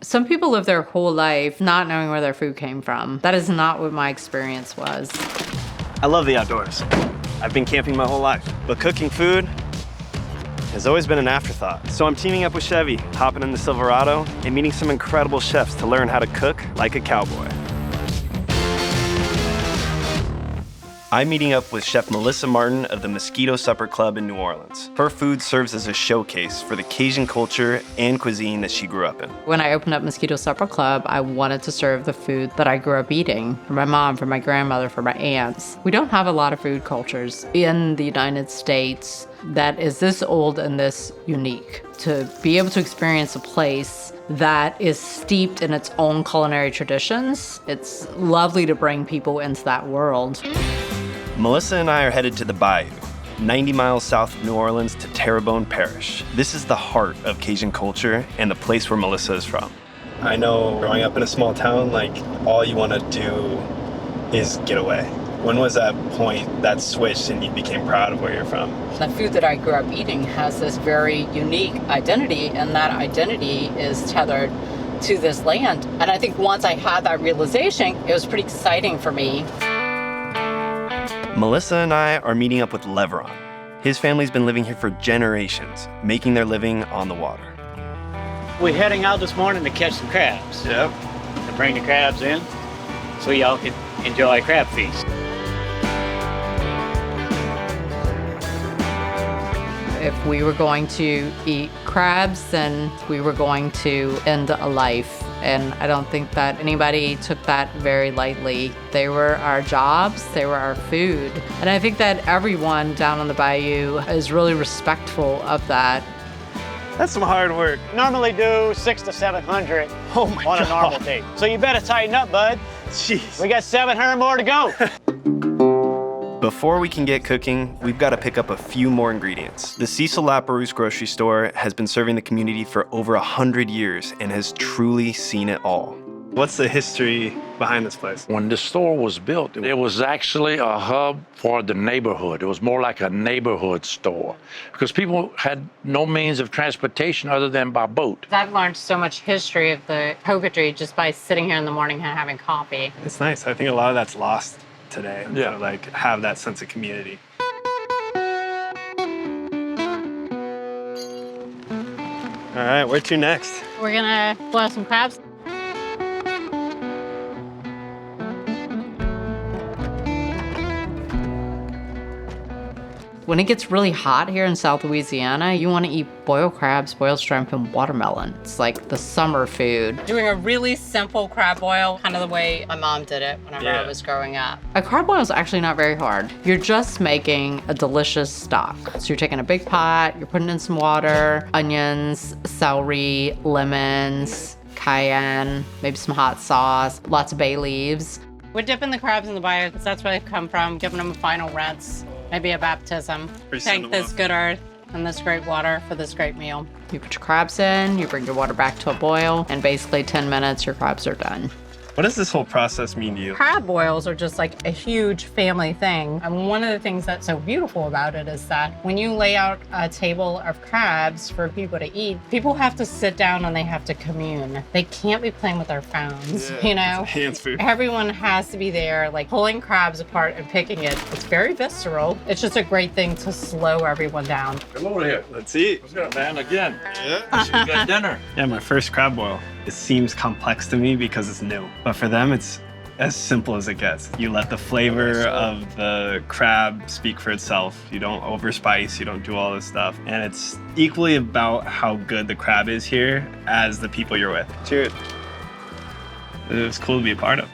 Some people live their whole life not knowing where their food came from. That is not what my experience was. I love the outdoors. I've been camping my whole life, but cooking food has always been an afterthought. So I'm teaming up with Chevy, hopping in the Silverado, and meeting some incredible chefs to learn how to cook like a cowboy. I'm meeting up with Chef Melissa Martin of the Mosquito Supper Club in New Orleans. Her food serves as a showcase for the Cajun culture and cuisine that she grew up in. When I opened up Mosquito Supper Club, I wanted to serve the food that I grew up eating for my mom, for my grandmother, for my aunts. We don't have a lot of food cultures in the United States that is this old and this unique. To be able to experience a place that is steeped in its own culinary traditions, it's lovely to bring people into that world. Melissa and I are headed to the Bayou, 90 miles south of New Orleans to Terrebonne Parish. This is the heart of Cajun culture and the place where Melissa is from. I know growing up in a small town, like all you want to do is get away. When was that point that switched and you became proud of where you're from? The food that I grew up eating has this very unique identity, and that identity is tethered to this land. And I think once I had that realization, it was pretty exciting for me. Melissa and I are meeting up with Leveron. His family's been living here for generations, making their living on the water. We're heading out this morning to catch some crabs. Yep. To bring the crabs in so y'all can enjoy a crab feast. If we were going to eat crabs, then we were going to end a life. And I don't think that anybody took that very lightly. They were our jobs, they were our food. And I think that everyone down on the bayou is really respectful of that. That's some hard work. Normally do 600 to 700 on a normal day. So you better tighten up, bud. Jeez. We got 700 more to go. Before we can get cooking, we've got to pick up a few more ingredients. The Cecil Laperouse grocery store has been serving the community for over 100 years and has truly seen it all. What's the history behind this place? When the store was built, it was actually a hub for the neighborhood. It was more like a neighborhood store because people had no means of transportation other than by boat. I've learned so much history of the coquetry just by sitting here in the morning and having coffee. It's nice. I think a lot of that's lost today. Yeah. To, like, have that sense of community. All right, where to next? We're gonna boil some crabs. When it gets really hot here in South Louisiana, you want to eat boiled crabs, boiled shrimp, and watermelon. It's like the summer food. Doing a really simple crab boil, kind of the way my mom did it whenever I was growing up. A crab boil is actually not very hard. You're just making a delicious stock. So you're taking a big pot, you're putting in some water, onions, celery, lemons, cayenne, maybe some hot sauce, lots of bay leaves. We're dipping the crabs in the bayou because that's where they come from, giving them a final rinse. Maybe a baptism. Thank this good earth and this great water for this great meal. You put your crabs in, you bring your water back to a boil, and basically 10 minutes, your crabs are done. What does this whole process mean to you? Crab boils are just like a huge family thing. And one of the things that's so beautiful about it is that when you lay out a table of crabs for people to eat, people have to sit down and they have to commune. They can't be playing with their phones, you know? It's hands food. Everyone has to be there, like pulling crabs apart and picking it. It's very visceral. It's just a great thing to slow everyone down. Come over here. Let's eat. Let's go, man, again. Yeah. We got dinner. Yeah, my first crab boil. It seems complex to me because it's new. But for them, it's as simple as it gets. You let the flavor of the crab speak for itself. You don't overspice, you don't do all this stuff. And it's equally about how good the crab is here as the people you're with. Cheers. It was cool to be a part of.